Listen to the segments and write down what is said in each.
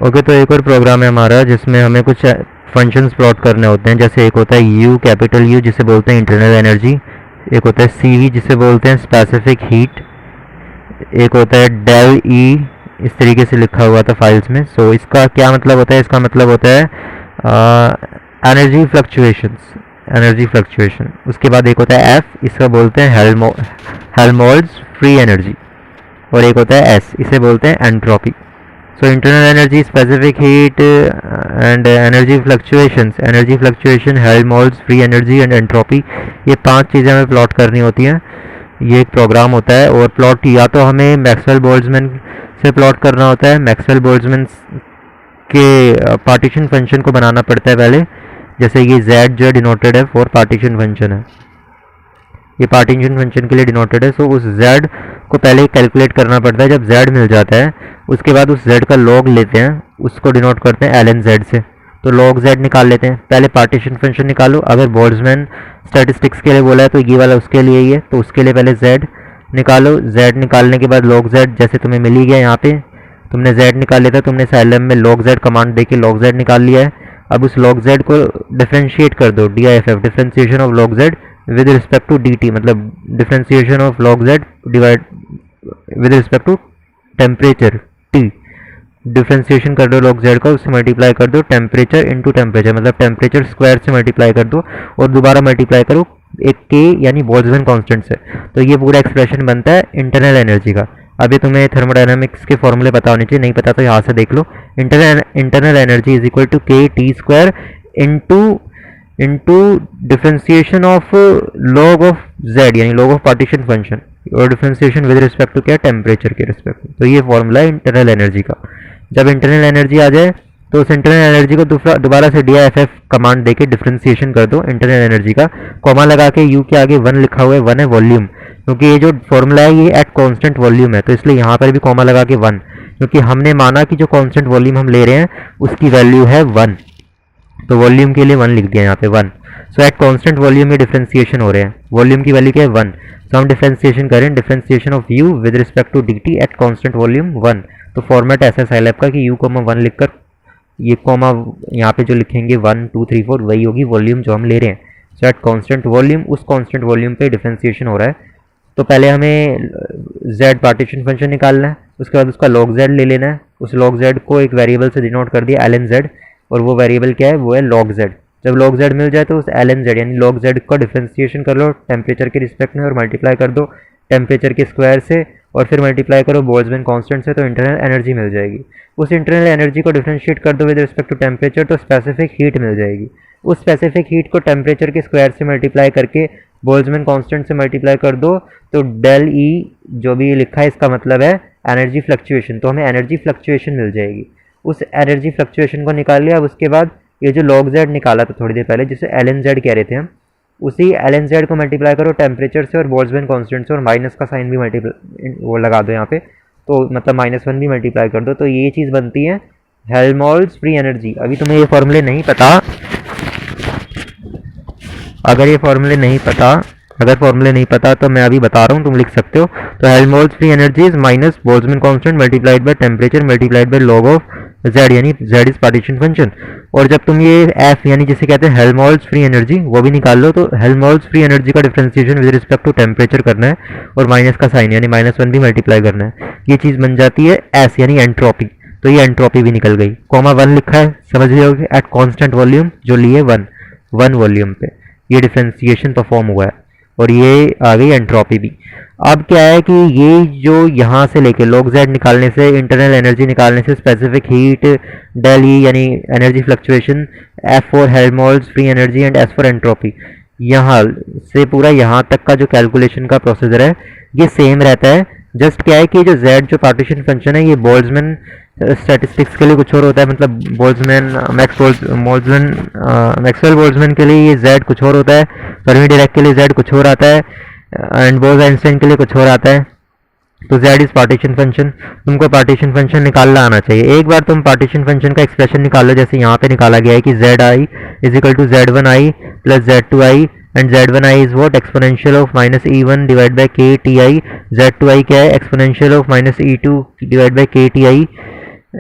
Okay, तो एक और प्रोग्राम है हमारा जिसमें हमें कुछ फंक्शंस प्लॉट करने होते हैं। जैसे एक होता है यू, कैपिटल यू, जिसे बोलते हैं इंटरनल एनर्जी। एक होता है सी वी, जिसे बोलते हैं स्पेसिफिक हीट। एक होता है डेल ई, इस तरीके से लिखा हुआ था फाइल्स में। सो इसका क्या मतलब होता है? इसका मतलब होता है एनर्जी फ्लक्चुएशंस, एनर्जी फ्लक्चुएशन। उसके बाद एक होता है एफ, इसका बोलते हैं हेल्महोल्ट्ज़ फ्री एनर्जी। और एक होता है एस, इसे बोलते हैं entropy. So internal energy, specific heat and energy fluctuation, Helmholtz free energy and entropy, ये 5 चीज़ें हमें प्लॉट करनी होती हैं। ये एक प्रोग्राम होता है। और प्लॉट या तो हमें मैक्सवेल बोल्ट्जमैन से प्लॉट करना होता है। मैक्सवेल बोल्ट्जमैन के पार्टीशन फंक्शन को बनाना पड़ता है पहले। जैसे ये z जो डिनोटेड है फॉर पार्टीशन फंक्शन है, ये पार्टीशन फंक्शन के लिए डिनोटेड है। सो उस z को पहले कैलकुलेट करना पड़ता है। जब z मिल जाता है उसके बाद उस z का लॉग लेते हैं, उसको डिनोट करते हैं ln z से। तो log z निकाल लेते हैं। पहले पार्टीशन फंक्शन निकालो। अगर बोल्ट्जमैन स्टैटिस्टिक्स के लिए बोला है तो ये वाला उसके लिए ही है, तो उसके लिए पहले z निकालो। z निकालने के बाद log z जैसे तुम्हें मिल ही गया, यहाँ पे तुमने z निकाल लिया था, तुमने साइलम में log z कमांड देके log z निकाल लिया है। अब उस log z को डिफ्रेंशिएट कर दो, DIFF, differentiation of log z with respect to dt, मतलब differentiation of log z divide with respect to temperature T। Differentiation कर दो log z का, उससे मल्टीप्लाई कर दो टेम्परेचर इनटू टेम्परेचर, मतलब टेम्परेचर स्क्वायर से मल्टीप्लाई कर दो और दोबारा मल्टीप्लाई करो एक k यानी बोल्ट्जमैन कांस्टेंट से। तो ये पूरा एक्सप्रेशन बनता है इंटरनल एनर्जी का। अभी तुम्हें थर्मोडायनामिक्स के फॉर्मूले पता होने चाहिए, नहीं पता तो यहाँ से देख लो। Internal energy is equal to K T square into differentiation of log of z यानी लॉग ऑफ पार्टीशन फंक्शन, और डिफ्रेंशिएशन विद रिस्पेक्ट टू क्या, टेम्परेचर के रिस्पेक्ट। तो ये फॉर्मूला है इंटरनल एनर्जी का। जब इंटरनल एनर्जी आ जाए तो उस इंटरनल एनर्जी को दोबारा से DIFF कमांड देके डिफ्रेंशिएशन कर दो इंटरनल एनर्जी का। कॉमा लगा के u के आगे 1 लिखा हुआ है, 1 है वॉल्यूम, क्योंकि ये जो फॉर्मूला है ये एट कांस्टेंट वॉल्यूम है, तो इसलिए यहाँ पर भी कॉमा लगा के 1, क्योंकि हमने माना कि जो कांस्टेंट वॉल्यूम हम ले रहे हैं उसकी वैल्यू है 1, तो वॉल्यूम के लिए 1 लिख दिया यहाँ पे 1। सो एट कांस्टेंट वॉल्यूम में डिफ्रेंशिएशन हो रहे हैं, वॉल्यूम की वैल्यू क्या है 1। सो हम डिफ्रेंशिएशन करें, differentiation of u with respect to dt at constant volume 1। तो फॉर्मेट ऐसा है साइलैब का कि u, 1 लिखकर ये कॉमा यहाँ पे जो लिखेंगे 1 2 3 4 वही होगी वॉल्यूम जो हम ले रहे हैं। सो एट कांस्टेंट वॉल्यूम, उस कांस्टेंट वॉल्यूम पे डिफ्रेंशिएशन हो रहा है। तो पहले हमें z पार्टीशन फंक्शन निकालना है, उसके बाद उसका log z ले लेना है। उस log z को एक वेरिएबल से डिनोट कर दिया ln z, और वो वेरिएबल क्या है, वो है log z। जब log z मिल जाए तो उस ln z यानी log z का डिफ्रेंशिएशन कर लो टेम्परेचर के रिस्पेक्ट में और मल्टीप्लाई कर दो टेम्परेचर के स्क्वायर से, और फिर मल्टीप्लाई करो बोल्ट्जमैन कांस्टेंट से, तो इंटरनल एनर्जी मिल जाएगी। उस इंटरनल एनर्जी को डिफ्रेंशिएट कर दो विद रिस्पेक्ट टू टेम्परेचर, तो स्पेसिफिक हीट मिल जाएगी। उस स्पेसिफिक हीट को टेम्परेचर के स्क्वायर से मल्टीप्लाई करके बोल्ट्जमैन कांस्टेंट से मल्टीप्लाई कर दो, तो डेल ई जो भी लिखा है इसका मतलब है एनर्जी फ्लक्चुएशन, तो हमें एनर्जी फ्लक्चुएशन मिल जाएगी। उस एनर्जी फ्लक्चुएशन को निकाल लिया। अब उसके बाद ये जो log z निकाला था थोड़ी देर पहले, जिसे ln z कह रहे थे हम, उसी ln z को मल्टीप्लाई करो टेम्परेचर से और बोल्ट्जमैन कांस्टेंट से, और माइनस का साइन भी मल्टीप्लाई वो लगा दो यहाँ पे, तो मतलब -1 भी मल्टीप्लाई कर दो, तो ये चीज़ बनती है हेल्महोल्ट्ज़ फ्री एनर्जी। अभी तुम्हें ये फॉर्मूले नहीं पता, अगर फॉर्मूले नहीं पता तो मैं अभी बता रहा हूँ, तुम लिख सकते हो। तो Helmholtz free energy is minus Boltzmann constant multiplied by temperature multiplied by log of z, यानी z इज पार्टीशन फंक्शन। और जब तुम ये f यानी जिसे कहते हैं हेल्महोल्ट्ज़ फ्री एनर्जी वो भी निकाल लो, तो हेल्महोल्ट्ज़ फ्री एनर्जी का differentiation with respect to temperature करना है और माइनस का साइन यानी -1 भी मल्टीप्लाई करना है। ये चीज़ बन जाती है s यानी एंट्रोपी, तो ये एंट्रोपी भी निकल गई। कॉमा 1 लिखा है, समझ लियोगे, एट कॉन्स्टेंट वॉल्यूम जो लिए 1 वॉल्यूम पे ये डिफ्रेंशिएशन परफॉर्म हुआ है, और ये आ गई एंट्रोपी भी। अब क्या है कि ये जो यहाँ से लेके log z निकालने से, इंटरनल एनर्जी निकालने से, स्पेसिफिक हीट डेल ई यानी energy fluctuation, f for Helmholtz free energy and s for entropy, यहाँ से पूरा यहाँ तक का जो कैलकुलेशन का प्रोसीजर है ये सेम रहता है। जस्ट क्या है कि जो z जो पार्टीशन फंक्शन है ये बोल्ट्जमैन स्टैटिस्टिक्स के लिए कुछ और होता है, मतलब मैक्सवेल बोल्ट्जमैन के लिए ये z कुछ और होता है, फर्मी डिराक के लिए z कुछ और आता है, एंड बोल्स-आइंस्टाइन के लिए कुछ और आता है। तो z इज पार्टीशन फंक्शन। तुमको पार्टीशन फंक्शन निकालना आना चाहिए। एक बार तुम पार्टीशन फंक्शन का एक्सप्रेशन निकाल लो, जैसे यहाँ पे निकाला गया है कि zi is equal to z1i plus z2i, and z1i is what, exponential of -e1 divide by k-ti, z2i क्या है, exponential of -e2 divide by k-ti।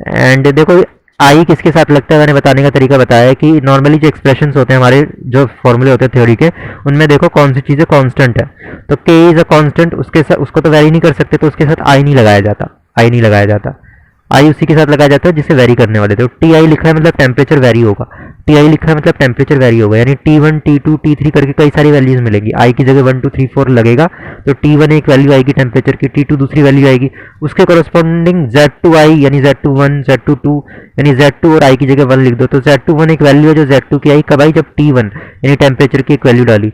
And देखो आई किसके साथ लगता है, मैंने बताने का तरीका बताया है कि नॉर्मली जो एक्सप्रेशंस होते हैं हमारे, जो फॉर्मूले होते हैं थ्योरी के, उनमें देखो कौन सी चीज़ें कांस्टेंट है। तो के इज अ कांस्टेंट, उसके साथ उसको तो वेरी नहीं कर सकते, तो उसके साथ आई नहीं लगाया जाता, आई नहीं लगाया जाता। आई उसी के साथ लगाया जाता है जिसे वेरी करने वाले थे। टी आई लिखा है मतलब टेम्परेचर वेरी होगा, टी आई लिखा है मतलब टेम्परेचर वेरी होगा, यानी T1 T2 T3 करके कई सारी वैल्यूज मिलेंगी। आई की जगह 1 2 3 4 लगेगा तो T1 एक वैल्यू आएगी टेम्परेचर की, T2 दूसरी वैल्यू आएगी, उसके कॉरस्पॉन्डिंग Z2 यानी Z2 1 Z2 यानी Z2 और आई की जगह 1 लिख दो, तो Z2 एक वैल्यू है जो Z2 की आई कब आई, जब T1 यानी टेम्परेचर की एक वैल्यू डाली।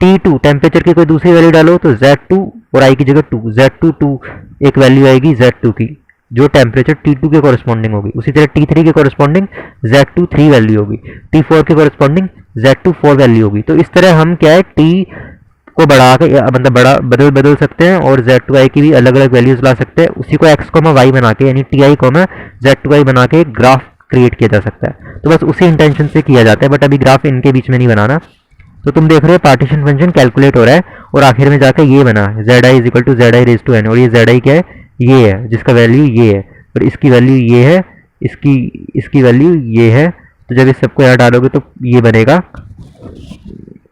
T2 टेम्परेचर की कोई दूसरी वैल्यू डालो तो Z2 और आई की जगह 2, Z2 एक वैल्यू आएगी Z2 की जो टेम्परेचर T2 के कॉरस्पॉन्डिंग होगी। उसी तरह T3 के कॉरस्पॉन्डिंग Z2 3 वैल्यू होगी, T4 के कॉरस्पॉन्डिंग Z2 4 वैल्यू होगी। तो इस तरह हम क्या है T को बढ़ा के मतलब बड़ा बदल सकते हैं और Z2i की भी अलग अलग वैल्यूज ला सकते हैं। उसी को x, y बना के यानी Ti, Z2i बना के एक ग्राफ क्रिएट किया जा सकता है। तो बस उसी इंटेंशन से किया जाता है, बट अभी ग्राफ इनके बीच में नहीं बनाना। तो तुम देख रहे हो पार्टीशन फंक्शन कैलकुलेट हो रहा है और आखिर में जाकर ये बना zi is equal to zi raise to n, और ये zi क्या है, ये है जिसका वैल्यू ये है, और इसकी वैल्यू ये है, इसकी वैल्यू ये है। तो जब इस सबको यहाँ डालोगे तो ये बनेगा,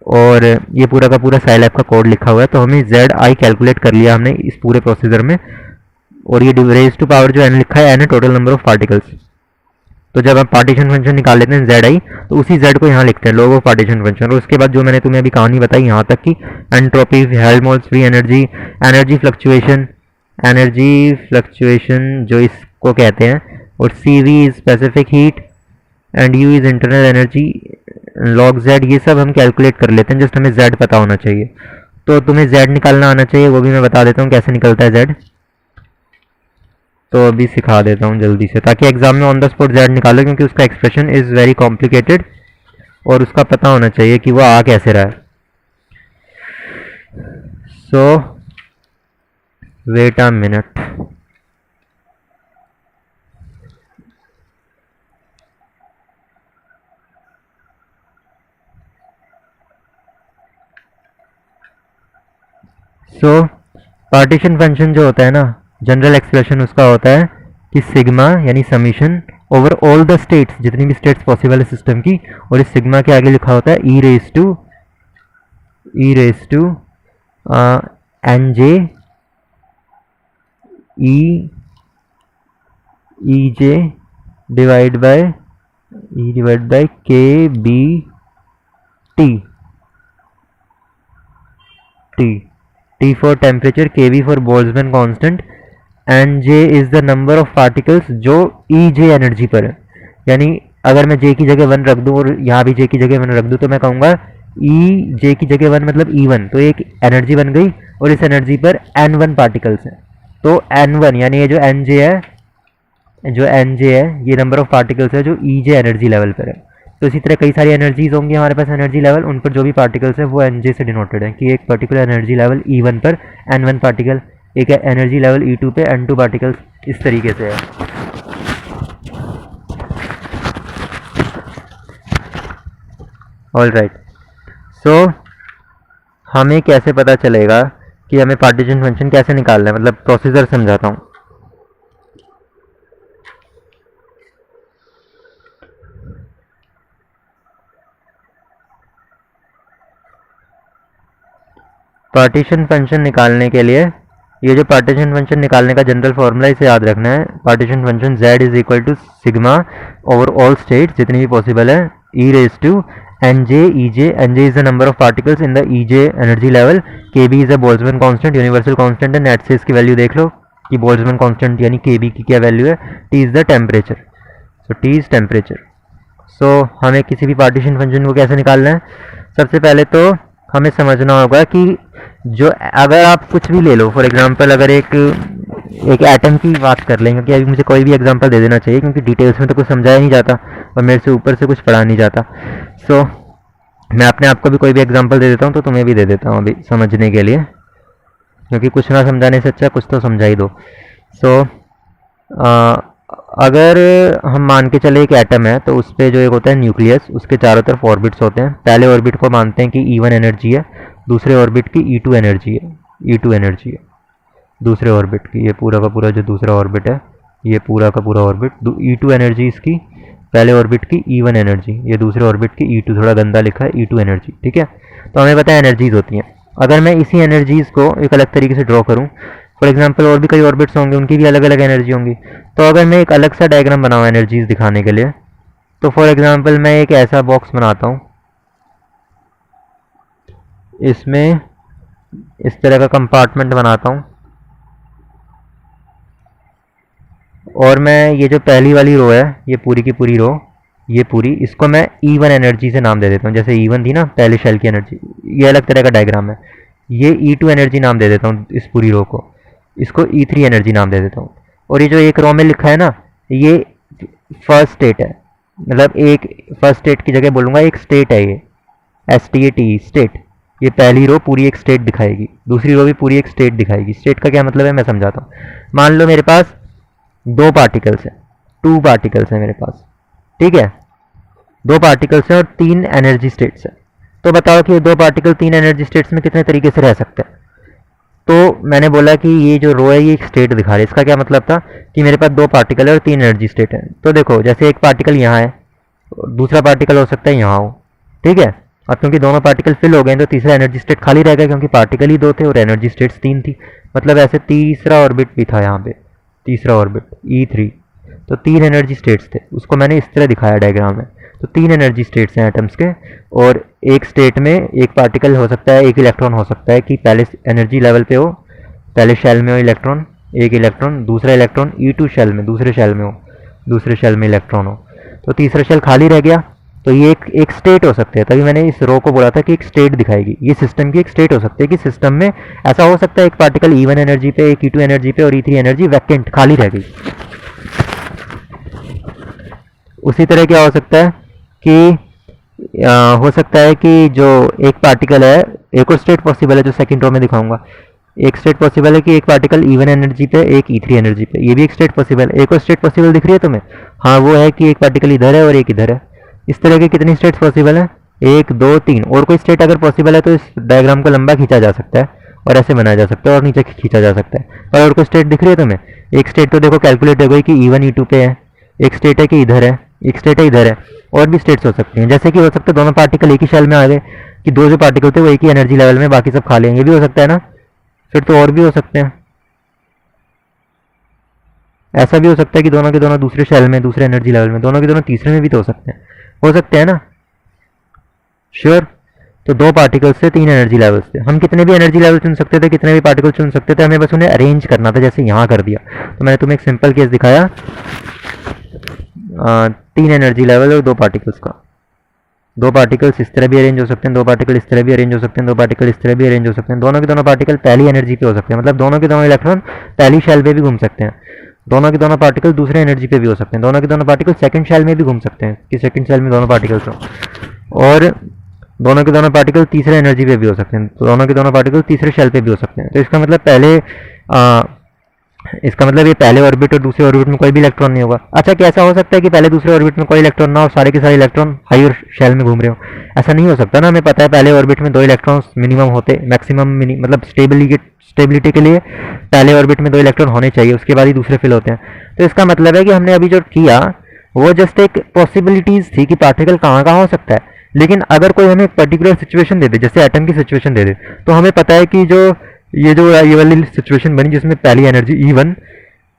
और ये पूरा का पूरा साइलैब का कोड लिखा हुआ है। तो हमें zi कैलकुलेट कर लिया हमने इस पूरे प्रोसीजर में, और ये रेज टू पावर जो n लिखा है n है टोटल नंबर ऑफ पार्टिकल्स। तो जब हम पार्टीशन फंक्शन निकाल लेते हैं zi, तो उसी z को यहाँ लिखते हैं लॉग ऑफ पार्टीशन फंक्शन। और उसके बाद जो मैंने तुम्हें अभी कहानी बताई यहाँ तक की entropy, Helmholtz free energy, energy fluctuation जो इसको कहते हैं, और CV is specific heat and U is internal energy, log z, ये सब हम कैलकुलेट कर लेते हैं। जस्ट हमें z पता होना चाहिए। तो तुम्हें z निकालना आना चाहिए, वो भी मैं बता देता हूँ कैसे निकलता है z। तो अभी सिखा देता हूँ जल्दी से, ताकि एग्जाम में ऑन द स्पॉट z निकालो, क्योंकि उसका एक्सप्रेशन इज़ वेरी कॉम्प्लिकेटेड और उसका पता होना चाहिए कि वो आ कैसे रहा है। So wait a minute. So partition function जो होता है ना, जनरल एक्सप्रेशन उसका होता है कि सिग्मा यानी summation over all the states, जितनी भी स्टेट्स पॉसिबल है सिस्टम की, और इस सिग्मा के आगे लिखा होता है e raise to N J E J divide by K B T for temperature, K B for Boltzmann constant, and J is the number of particles जो ई जे एनर्जी पर है। यानी अगर मैं जे की जगह 1 रख दूं और यहाँ भी जे की जगह 1 रख दूं, तो मैं कहूँगा ई जे की जगह 1 मतलब E1, तो एक एनर्जी बन गई, और इस एनर्जी पर N1 पार्टिकल्स हैं। तो N1 यानी ये जो एन जे है, ये नंबर ऑफ पार्टिकल्स है जो ई जे एनर्जी लेवल पर है। तो इसी तरह कई सारी एनर्जीज होंगी हमारे पास एनर्जी लेवल, उन पर जो भी पार्टिकल्स है वो एन जे से डिनोटेड है, कि एक पर्टिकुलर एनर्जी लेवल E1 पर N1 पार्टिकल, एक एनर्जी लेवल E2 पे N2 पार्टिकल्स, इस तरीके से है। All right. सो हमें कैसे पता चलेगा कि हमें पार्टीशन फंक्शन कैसे निकालना है, मतलब प्रोसीजर समझाता हूँ। पार्टीशन फंक्शन निकालने के लिए, ये जो पार्टीशन फंक्शन निकालने का जनरल फॉर्मूला, इसे याद रखना है। Partition function z is equal to sigma over all state जितनी भी पॉसिबल है, e raise to N J E J is the number of particles in the E J energy level, K B is a Boltzmann constant, universal constant है, net से इसकी value देख लो कि Boltzmann constant यानी के B की क्या value है, T is the temperature, so T is temperature. So हमें किसी भी पार्टीशन फंक्शन को कैसे निकालना है, सबसे पहले तो हमें समझना होगा कि जो, अगर आप कुछ भी ले लो, फॉर एग्जांपल अगर एक एटम की बात कर लें, क्योंकि अभी मुझे कोई भी एग्जांपल दे देना चाहिए, क्योंकि डिटेल्स में तो कुछ समझाया नहीं जाता और मेरे से ऊपर से कुछ पढ़ा नहीं जाता। सो मैं अपने आप को भी कोई भी एग्जांपल दे देता हूँ, तो तुम्हें भी दे देता हूँ अभी समझने के लिए, क्योंकि कुछ ना समझाने से अच्छा कुछ तो समझा ही दो। सो अगर हम मान के चले एक एटम है, तो उस पर जो एक होता है न्यूक्लियस, उसके चारों तरफ ऑर्बिट्स होते हैं। पहले ऑर्बिट को मानते हैं कि E1 एनर्जी है, दूसरे ऑर्बिट की E2 एनर्जी है, दूसरे ऑर्बिट की, ये पूरा का पूरा जो दूसरा ऑर्बिट है, ये पूरा का पूरा ऑर्बिट E2 एनर्जी इसकी, पहले ऑर्बिट की E1 एनर्जी, ये दूसरे ऑर्बिट की E2, थोड़ा गंदा लिखा है E2 एनर्जी, ठीक है। तो हमें पता है एनर्जीज होती हैं। अगर मैं इसी एनर्जीज को एक अलग तरीके से ड्रॉ करूँ, फॉर एग्जाम्पल और भी कई ऑर्बिट्स होंगे, उनकी भी अलग अलग एनर्जी होंगी। तो अगर मैं एक अलग सा डायग्राम बनाऊँ एनर्जीज दिखाने के लिए, तो फॉर एग्जाम्पल मैं एक ऐसा बॉक्स बनाता हूँ, इसमें इस तरह का कंपार्टमेंट बनाता हूँ, और मैं ये जो पहली वाली रो है, ये पूरी की पूरी रो, ये पूरी, इसको मैं E1 एनर्जी से नाम दे देता हूँ। जैसे E1 थी ना पहले शेल की एनर्जी, ये अलग तरह का डायग्राम है। ये E2 एनर्जी नाम दे देता हूँ इस पूरी रो को, इसको E3 एनर्जी नाम दे देता हूँ। और ये जो एक रो में लिखा है ना, ये फर्स्ट स्टेट है, मतलब एक फर्स्ट स्टेट की जगह बोलूँगा एक स्टेट है, ये STAT स्टेट। ये पहली रो पूरी एक स्टेट दिखाएगी, दूसरी रो भी पूरी एक स्टेट दिखाएगी। स्टेट का क्या मतलब है मैं समझाता हूँ। मान लो मेरे पास 2 पार्टिकल्स हैं, 2 पार्टिकल्स हैं मेरे पास, ठीक है, 2 पार्टिकल्स हैं और 3 एनर्जी स्टेट्स हैं। तो बताओ कि ये 2 पार्टिकल 3 एनर्जी स्टेट्स में कितने तरीके से रह सकते हैं। तो मैंने बोला कि ये जो रो है ये एक स्टेट दिखा रही है। इसका क्या मतलब था कि मेरे पास 2 पार्टिकल है और 3 एनर्जी स्टेट है। तो देखो जैसे एक पार्टिकल यहाँ है, दूसरा पार्टिकल हो सकता है यहाँ हो, ठीक है। अब क्योंकि दोनों पार्टिकल फिल हो गए तो तीसरा एनर्जी स्टेट खाली रह गया, क्योंकि पार्टिकल ही 2 थे और एनर्जी स्टेट्स 3 थी। मतलब ऐसे तीसरा ऑर्बिट भी था यहाँ पे, तीसरा ऑर्बिट E3। तो 3 एनर्जी स्टेट्स थे, उसको मैंने इस तरह दिखाया डायग्राम में। तो 3 एनर्जी स्टेट्स हैं एटम्स के, और एक स्टेट में एक पार्टिकल हो सकता है, एक इलेक्ट्रॉन हो सकता है कि पहले एनर्जी लेवल पे हो, पहले शेल में हो इलेक्ट्रॉन, एक इलेक्ट्रॉन, दूसरा इलेक्ट्रॉन E2 शेल में, दूसरे शेल में हो, दूसरे शेल में इलेक्ट्रॉन हो, तो तीसरा शेल खाली रह गया। तो ये एक स्टेट हो सकते हैं। तभी मैंने इस रो को बोला था कि एक स्टेट दिखाएगी, ये सिस्टम की एक स्टेट हो सकती है कि सिस्टम में ऐसा हो सकता है एक पार्टिकल E1 एनर्जी पे, एक E2 एनर्जी पे और E3 एनर्जी वैकेंट खाली रह गई। उसी तरह क्या हो सकता है कि हो सकता है कि जो एक पार्टिकल है, एक और स्टेट पॉसिबल है जो सेकंड रो में दिखाऊंगा। एक स्टेट पॉसिबल है कि एक पार्टिकल E1 एनर्जी पे, एक E3 एनर्जी पे, ये भी एक स्टेट पॉसिबल है। एक और स्टेट पॉसिबल दिख रही है तुम्हें? हाँ, वो है कि एक पार्टिकल इधर है और एक इधर है। इस तरह के कितनी स्टेट्स पॉसिबल है? 1 2 3। और कोई स्टेट अगर पॉसिबल है तो इस डायग्राम को लंबा खींचा जा सकता है और ऐसे बनाया जा सकता है और नीचे खींचा जा सकता है। और कोई स्टेट दिख रही है तुम्हें? एक स्टेट तो देखो कैलकुलेट हो गई कि E1 E2 पे है, एक स्टेट है कि इधर है, एक स्टेट है इधर है। और भी स्टेट्स हो सकती हैं, जैसे कि हो सकता है दोनों पार्टिकल एक ही शेल में आ गए, कि 2 जो पार्टिकल थे वो एक ही एनर्जी लेवल में, बाकी सब खाली हैं, ये भी हो सकता है ना। फिर तो और भी हो सकते हैं, ऐसा भी हो सकता है कि दोनों के दोनों दूसरे शेल में, दूसरे एनर्जी लेवल में, दोनों के दोनों तीसरे में भी तो हो सकते हैं ना। श्योर। तो 2 पार्टिकल्स से 3 एनर्जी लेवल्स थे। हम कितने भी एनर्जी लेवल चुन सकते थे, कितने भी पार्टिकल चुन सकते थे, हमें बस उन्हें अरेंज करना था, जैसे यहाँ कर दिया। तो मैंने तुम्हें एक सिंपल केस दिखाया 3 एनर्जी लेवल और 2 पार्टिकल्स का। 2 पार्टिकल्स इस तरह भी अरेंज हो सकते हैं, 2 पार्टिकल इस तरह भी अरेंज हो सकते हैं, 2 पार्टिकल इस तरह भी अरेंज हो सकते हैं। दोनों के दोनों पार्टिकल पहली एनर्जी पे हो सकते हैं, मतलब दोनों के दोनों इलेक्ट्रॉन पहली शेल पे भी घूम सकते हैं। दोनों के दोनों पार्टिकल दूसरे एनर्जी पे भी हो सकते हैं। दोनों के दोनों पार्टिकल सेकंड शेल में भी घूम सकते हैं कि सेकंड शेल में दोनों पार्टिकल्स हो। और दोनों के दोनों पार्टिकल तीसरे एनर्जी पे भी हो सकते हैं, तो दोनों के दोनों पार्टिकल तीसरे शेल पे भी हो सकते हैं। तो इसका मतलब ये पहले ऑर्बिट और दूसरे ऑर्बिट में कोई भी इलेक्ट्रॉन नहीं होगा। अच्छा, क्या ऐसा हो सकता है कि पहले दूसरे ऑर्बिट में कोई इलेक्ट्रॉन ना हो, सारे के सारे इलेक्ट्रॉन हायर शेल में घूम रहे हो? ऐसा नहीं हो सकता ना। हमें पता है पहले ऑर्बिट में 2 इलेक्ट्रॉन्स मिनिमम होते, मैक्सिमम मतलब स्टेबिलिटी के लिए पहले ऑर्बिट में 2 इलेक्ट्रॉन होने चाहिए, उसके बाद ही दूसरे फिल होते हैं। तो इसका मतलब है कि हमने अभी जो किया वो जस्ट एक पॉसिबिलिटीज थी कि पार्टिकल कहाँ कहाँ हो सकता है। लेकिन अगर कोई हमें एक पर्टिकुलर सिचुएशन दे दे, जैसे एटम की सिचुएशन दे दे, तो हमें पता है कि ये वाली सिचुएशन बनी जिसमें पहली एनर्जी E1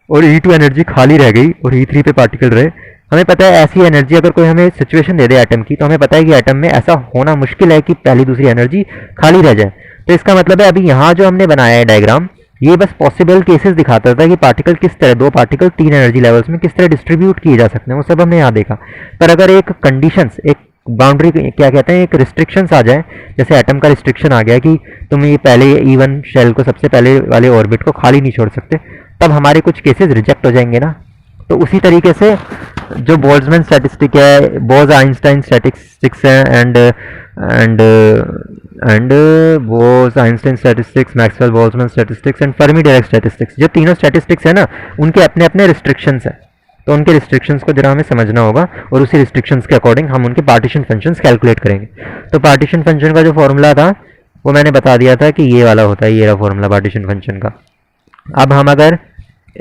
और E2 एनर्जी खाली रह गई और E3 पे पार्टिकल रहे। हमें पता है ऐसी एनर्जी अगर कोई हमें सिचुएशन दे दे एटम की, तो हमें पता है कि एटम में ऐसा होना मुश्किल है कि पहली दूसरी एनर्जी खाली रह जाए। तो इसका मतलब है अभी यहाँ जो हमने बनाया है डायग्राम, ये बस पॉसिबल केसेस दिखाता था कि पार्टिकल किस तरह, 2 पार्टिकल 3 एनर्जी लेवल्स में किस तरह डिस्ट्रीब्यूट किए जा सकते हैं, वो सब हमने यहाँ देखा। पर अगर एक कंडीशंस, एक बाउंड्री, क्या कहते हैं, एक रिस्ट्रिक्शंस आ जाए, जैसे एटम का रिस्ट्रिक्शन आ गया कि तुम ये पहले E1 शेल को, सबसे पहले वाले ऑर्बिट को खाली नहीं छोड़ सकते, तब हमारे कुछ केसेस रिजेक्ट हो जाएंगे ना। तो उसी तरीके से जो बोल्ट्जमैन स्टैटिस्टिक है, बोज आइंस्टाइन स्टैटिस्टिक्स है, and Bhoj Einstein statistics, Maxwell Boltzmann statistics and Fermi direct statistics, जो तीनों स्टैटिस्टिक्स है ना, उनके अपने अपने रिस्ट्रिक्शंस हैं। तो उनके रिस्ट्रिक्शंस को जरा हमें समझना होगा और उसी रिस्ट्रिक्शंस के अकॉर्डिंग हम उनके पार्टीशन फंक्शंस कैलकुलेट करेंगे। तो पार्टीशन फंक्शन का जो फॉर्मूला था वो मैंने बता दिया था कि ये वाला होता है, ये रहा फॉर्मूला पार्टीशन फंक्शन का। अब हम अगर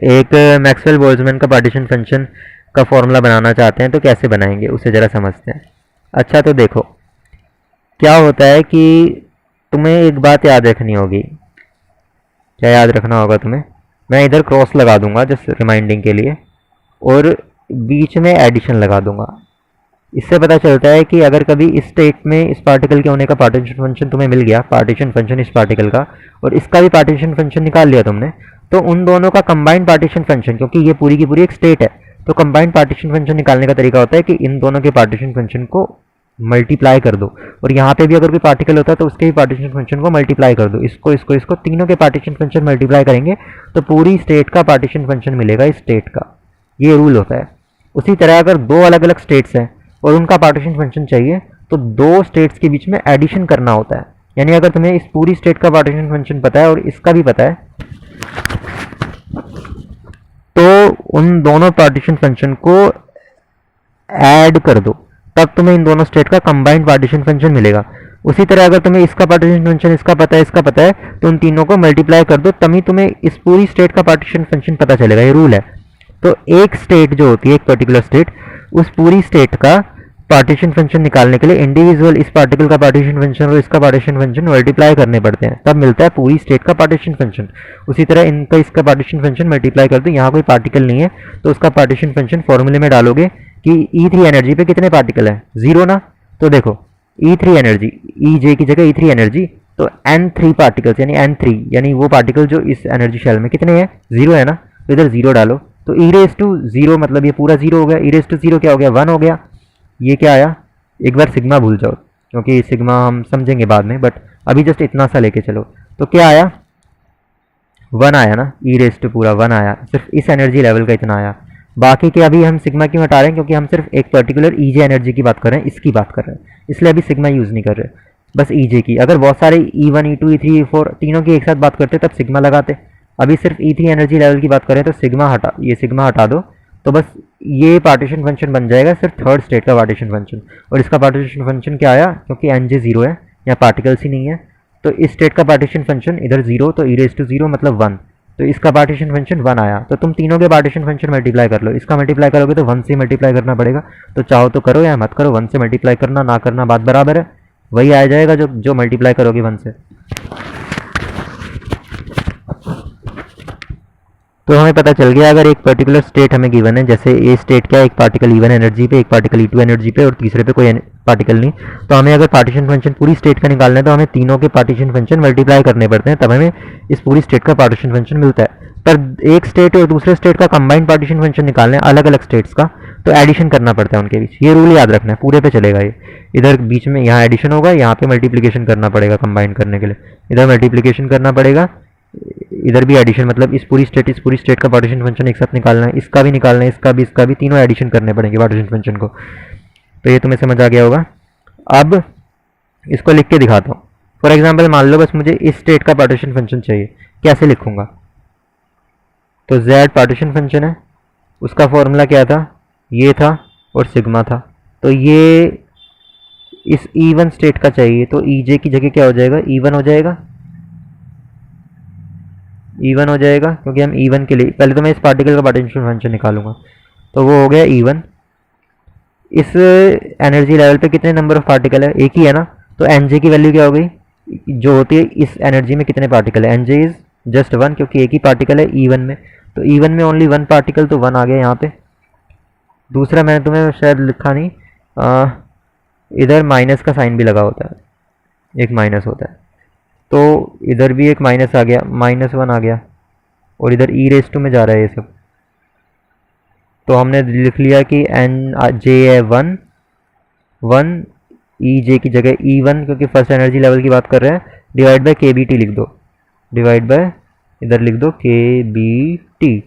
एक मैक्सवेल बोल्ट्जमैन का पार्टीशन फंक्शन का फॉर्मूला बनाना चाहते हैं तो कैसे बनाएंगे उसे ज़रा समझते हैं। अच्छा तो देखो क्या होता है कि तुम्हें एक बात याद रखनी होगी। क्या याद रखना होगा तुम्हें? मैं इधर क्रॉस लगा दूंगा जस्ट रिमाइंडिंग के लिए, और बीच में एडिशन लगा दूंगा। इससे पता चलता है कि अगर कभी इस स्टेट में इस पार्टिकल के होने का पार्टीशन फंक्शन तुम्हें मिल गया, पार्टीशन फंक्शन इस पार्टिकल का, और इसका भी पार्टीशन फंक्शन निकाल लिया तुमने, तो उन दोनों का कंबाइंड पार्टीशन फंक्शन, क्योंकि ये पूरी की पूरी एक स्टेट है, तो कंबाइंड पार्टीशन फंक्शन निकालने का तरीका होता है कि इन दोनों के पार्टीशन फंक्शन को मल्टीप्लाई कर दो, और यहाँ पे भी अगर कोई पार्टिकल होता है तो उसके भी पार्टीशन फंक्शन को मल्टीप्लाई कर दो। इसको तीनों के पार्टीशन फंक्शन मल्टीप्लाई करेंगे तो पूरी स्टेट का पार्टीशन फंक्शन मिलेगा इस स्टेट का। ये रूल होता है। उसी तरह अगर दो अलग अलग स्टेट्स हैं और उनका पार्टीशन फंक्शन चाहिए तो दो स्टेट्स के बीच में एडिशन करना होता है। यानी अगर तुम्हें इस पूरी स्टेट का पार्टीशन फंक्शन पता है और इसका भी पता है, तो उन दोनों पार्टीशन फंक्शन को ऐड कर दो, तब तुम्हें इन दोनों स्टेट का कंबाइंड पार्टीशन फंक्शन मिलेगा। उसी तरह अगर तुम्हें इसका पार्टीशन फंक्शन इसका पता है तो उन तीनों को मल्टीप्लाई कर दो, तभी तुम्हें इस पूरी स्टेट का पार्टीशन फंक्शन पता चलेगा। ये रूल है। तो एक स्टेट जो होती है, एक पर्टिकुलर स्टेट, उस पूरी स्टेट का पार्टीशन फंक्शन निकालने के लिए इंडिविजुअल इस पार्टिकल का पार्टीशन फंक्शन और इसका पार्टीशन फंक्शन मल्टीप्लाई करने पड़ते हैं, तब मिलता है पूरी स्टेट का पार्टीशन फंक्शन। उसी तरह इनका इसका पार्टीशन फंक्शन मल्टीप्लाई कर दो, यहाँ कोई पार्टिकल नहीं है तो उसका पार्टीशन फंक्शन फॉर्मूले में डालोगे कि E3 एनर्जी पे कितने पार्टिकल है, 0 ना। तो देखो E3 एनर्जी, EJ की जगह E3 एनर्जी, तो N3 पार्टिकल्स यानी N3 यानी वो पार्टिकल जो इस एनर्जी शेल में कितने हैं, 0 है ना, तो इधर 0 डालो। तो e⁻0 मतलब ये पूरा 0 हो गया, e⁻0 क्या हो गया, 1 हो गया। ये क्या आया, एक बार सिग्मा भूल जाओ क्योंकि सिग्मा हम समझेंगे बाद में, बट अभी जस्ट इतना सा लेके चलो। तो क्या आया, 1 आया ना, पूरा 1 आया, सिर्फ इस एनर्जी लेवल का इतना आया। बाकी के अभी हम सिग्मा क्यों हटा रहे हैं, क्योंकि हम सिर्फ एक पर्टिकुलर EJ एनर्जी की बात कर रहे हैं, इसकी बात कर रहे हैं, इसलिए अभी सिग्मा यूज़ नहीं कर रहे, बस EJ की। अगर बहुत सारे E1 E2 E3 E4 तीनों की एक साथ बात करते तब सिग्मा लगाते। अभी सिर्फ E3 एनर्जी लेवल की बात करें तो ये सिग्मा हटा दो, तो बस ये पार्टीशन फंक्शन बन जाएगा सिर्फ थर्ड स्टेट का पार्टीशन फंक्शन। और इसका पार्टीशन फंक्शन क्या आया, क्योंकि NJ 0 है, यहाँ पार्टिकल्स ही नहीं है, तो इस स्टेट का पार्टीशन फंक्शन इधर 0, तो e⁻0 मतलब 1, तो इसका पार्टीशन फंक्शन 1 आया। तो तुम तीनों के पार्टीशन फंक्शन मल्टीप्लाई कर लो, इसका मल्टीप्लाई करोगे तो 1 से मल्टीप्लाई करना पड़ेगा, तो चाहो तो करो या मत करो, 1 से मल्टीप्लाई करना ना करना बात बराबर है, वही आ जाएगा जो मल्टीप्लाई करोगे 1 से। तो हमें पता चल गया अगर एक पर्टिकुलर स्टेट हमें गिवन है, जैसे ये स्टेट क्या है, एक पार्टिकल E1 एनर्जी पे, एक पार्टिकल E2 एनर्जी पे और तीसरे पे कोई पार्टिकल नहीं, तो हमें अगर पार्टीशन फंक्शन पूरी स्टेट का निकालना है तो हमें तीनों के पार्टीशन फंक्शन मल्टीप्लाई करने पड़ते हैं, तब हमें इस पूरी स्टेट का पार्टीशन फंक्शन मिलता है। पर एक स्टेट और दूसरे स्टेट का कंबाइंड पार्टीशन फंक्शन निकालना है अलग अलग स्टेट्स का, तो एडिशन करना पड़ता है उनके बीच। ये रूल याद रखना है, पूरे पे चलेगा ये। इधर बीच में यहाँ एडिशन होगा, यहाँ पे मल्टीप्लीकेशन करना पड़ेगा कंबाइन करने के लिए, इधर मल्टीप्लीकेशन करना पड़ेगा, इधर भी एडिशन, मतलब इस पूरी स्टेट का पार्टीशन फंक्शन एक साथ निकालना है, इसका भी निकालना है, इसका भी तीनों एडिशन करने पड़ेंगे पार्टीशन फंक्शन को। तो ये तुम्हें समझ आ गया होगा। अब इसको लिख के दिखाता हूँ। फॉर एग्जाम्पल मान लो बस मुझे इस स्टेट का पार्टीशन फंक्शन चाहिए, कैसे लिखूंगा, तो Z पार्टीशन फंक्शन है, उसका फॉर्मूला क्या था, ये था और सिग्मा था। तो ये इस E1 स्टेट का चाहिए, तो EJ की जगह क्या हो जाएगा, E1 हो जाएगा, E1 हो जाएगा, क्योंकि हम E1 के लिए पहले तो मैं इस पार्टिकल का पार्टीशन फंक्शन निकालूंगा, तो वो हो गया E1। इस एनर्जी लेवल पे कितने नंबर ऑफ पार्टिकल है, एक ही है ना, तो NJ की वैल्यू क्या हो गई, जो होती है इस एनर्जी में कितने पार्टिकल है, NJ इज जस्ट 1, क्योंकि एक ही पार्टिकल है E1 में, तो E1 में ओनली 1 पार्टिकल, तो 1 आ गया यहाँ पे। दूसरा मैंने तुम्हें शायद लिखा नहीं, इधर माइनस का साइन भी लगा होता है, एक माइनस होता है, तो इधर भी एक माइनस आ गया, -1 आ गया, और इधर e⁻² में जा रहा है ये सब, तो हमने लिख लिया कि NJ है 1 EJ की जगह E1, क्योंकि फर्स्ट एनर्जी लेवल की बात कर रहे हैं, डिवाइड बाय KBT लिख दो, डिवाइड बाय इधर लिख दो KBT।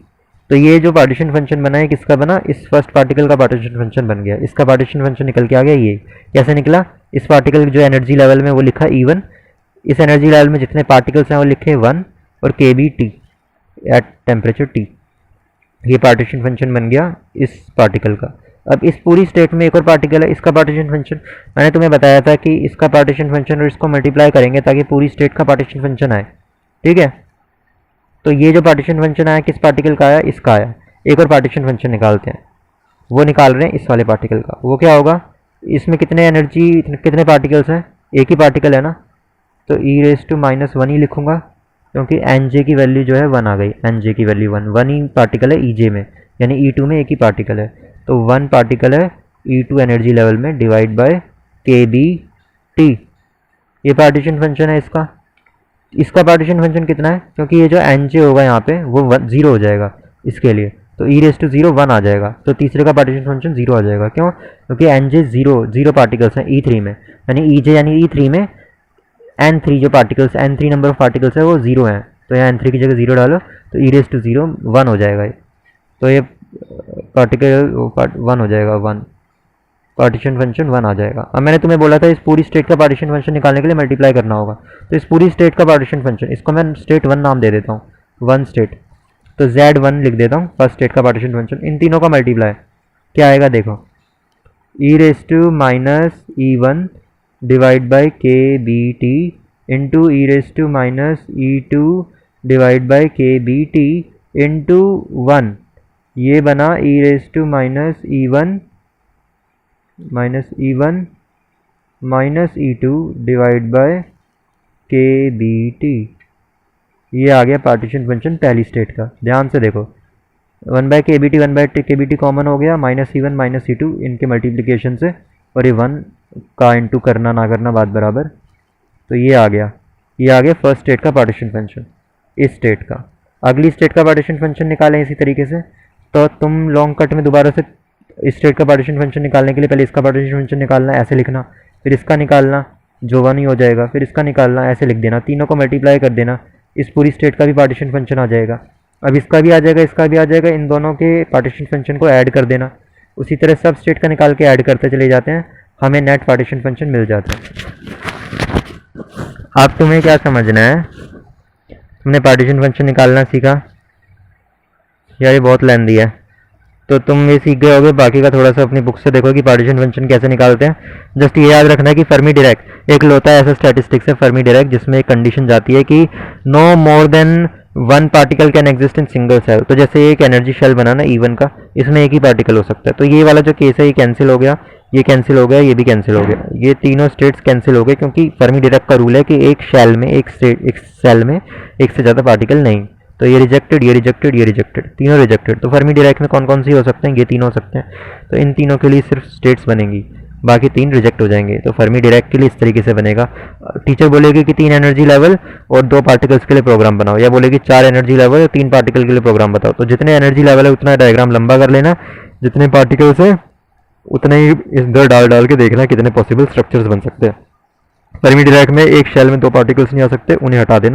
तो ये जो पार्टीशन फंक्शन बना है किसका बना, इस फर्स्ट पार्टिकल का पार्टीशन फंक्शन बन गया, इसका पार्टीशन फंक्शन निकल के आ गया। ये कैसे निकला, इस पार्टिकल जो एनर्जी लेवल में वो लिखा E1, इस एनर्जी लेवल में जितने पार्टिकल्स हैं वो लिखे 1 और KBT एट टेम्परेचर T। ये पार्टीशन फंक्शन बन गया इस पार्टिकल का। अब इस पूरी स्टेट में एक और पार्टिकल है, इसका पार्टीशन फंक्शन मैंने तुम्हें बताया था कि इसका पार्टीशन फंक्शन और इसको मल्टीप्लाई करेंगे ताकि पूरी स्टेट का पार्टीशन फंक्शन आए, ठीक है। तो ये जो पार्टीशन फंक्शन आया किस पार्टिकल का आया, इसका आया। एक और पार्टीशन फंक्शन निकालते हैं, वो निकाल रहे हैं इस वाले पार्टिकल का। वो क्या होगा, इसमें कितने एनर्जी कितने पार्टिकल्स हैं, एक ही पार्टिकल है ना, तो e⁻⁻1 ही लिखूंगा क्योंकि एन जे की वैल्यू जो है 1 आ गई, एन जे की वैल्यू 1 ही पार्टिकल है ई जे में, यानी E2 में एक ही पार्टिकल है, तो 1 पार्टिकल है E2 एनर्जी लेवल में डिवाइड बाय kBT। ये पार्टीशन फंक्शन है इसका। इसका पार्टीशन फंक्शन कितना है, क्योंकि ये जो एन जे होगा यहाँ पे वो 0 हो जाएगा इसके लिए, तो e⁻0 1 आ जाएगा, तो तीसरे का पार्टीशन फंक्शन 0 आ जाएगा। क्यों, क्योंकि एन जे 0 पार्टिकल्स हैं E3 में, यानी E यानी E3 में N3 जो particles, N3 number of particles है वो 0 है, तो यहाँ N3 की जगह 0 डालो तो e⁻0 1 हो जाएगा, तो ये पार्टिकल 1 हो जाएगा, 1 पार्टीशन फंक्शन 1 आ जाएगा। अब मैंने तुम्हें बोला था इस पूरी स्टेट का पार्टीशन फंक्शन निकालने के लिए मल्टीप्लाई करना होगा, तो इस पूरी स्टेट का पार्टीशन फंक्शन, इसको मैं स्टेट 1 नाम दे देता हूँ, 1 स्टेट, तो Z1 लिख देता हूँ फर्स्ट स्टेट का पार्टीशन फंक्शन। इन तीनों का मल्टीप्लाई क्या आएगा देखो, e⁻⁻1 divide by kBT into e⁻⁻2 divide by kBT into 1, ये बना e⁻⁻1 -E2 divide by kBT। ये आ गया पार्टीशन फंक्शन पहली स्टेट का। ध्यान से देखो, 1/kBT 1/kBT कॉमन हो गया, -E1 -E2 इनके मल्टीप्लिकेशन से, और ये 1 का इंटू करना ना करना बात बराबर, तो ये आ गया फर्स्ट स्टेट का पार्टीशन फंक्शन। इस स्टेट का अगली स्टेट का पार्टीशन फंक्शन निकालें इसी तरीके से, तो तुम लॉन्ग कट में दोबारा से इस स्टेट का पार्टीशन फंक्शन निकालने के लिए पहले इसका पार्टीशन फंक्शन निकालना, ऐसे लिखना, फिर इसका निकालना जो 1 ही हो जाएगा, फिर इसका निकालना, ऐसे लिख देना, तीनों को मल्टीप्लाई कर देना, इस पूरी स्टेट का भी पार्टीशन फंक्शन आ जाएगा। अब इसका भी आ जाएगा, इसका भी आ जाएगा, इन दोनों के पार्टीशन फंक्शन को ऐड कर देना, उसी तरह सब स्टेट का निकाल के ऐड करते चले जाते हैं, हमें नेट पार्टीशन फंक्शन मिल जाता है। अब तुम्हें क्या समझना है, तुमने पार्टीशन फंक्शन निकालना सीखा, यार ये बहुत लेंदी है, तो तुम ये सीख गए होगे, बाकी का थोड़ा सा अपनी बुक से देखो कि पार्टीशन फंक्शन कैसे निकालते हैं। जस्ट ये याद रखना है कि फर्मी डिराक एक लोता है ऐसा स्टैटिस्टिक्स है फर्मी डिराक, जिसमें एक कंडीशन जाती है कि no more than 1 particle can exist in single cell. तो जैसे एक एनर्जी शेल बना ना E1 का, इसमें एक ही पार्टिकल हो सकता है, तो ये वाला जो केस है ये कैंसिल हो गया, ये कैंसिल हो गया, ये भी कैंसिल हो गया, ये तीनों स्टेट्स कैंसिल हो गए, क्योंकि फर्मी डिराक का रूल है कि एक शेल में एक सेल में एक से ज़्यादा पार्टिकल नहीं, तो ये रिजेक्टेड, ये रिजेक्टेड, ये रिजेक्टेड, तीनों रिजेक्टेड। तो फर्मी डिराक में कौन कौन सी हो सकते हैं, ये तीनों हो सकते हैं, तो इन तीनों के लिए सिर्फ स्टेट्स बनेंगी, बाकी 3 रिजेक्ट हो जाएंगे। तो फर्मी डिराक के लिए इस तरीके से बनेगा। टीचर बोलेगी कि 3 एनर्जी लेवल और 2 पार्टिकल्स के लिए प्रोग्राम बनाओ, या बोलेगी 4 एनर्जी लेवल और 3 पार्टिकल के लिए प्रोग्राम बताओ, तो जितने एनर्जी लेवल है उतना डायग्राम लंबा कर लेना, जितने पार्टिकल्स है उतने ही इधर डाल के देखना कितने पॉसिबल स्ट्रक्चर्स बन सकते हैं। फर्मी डिराक में एक शेल में 2 पार्टिकल्स नहीं आ सकते, उन्हें हटा देना।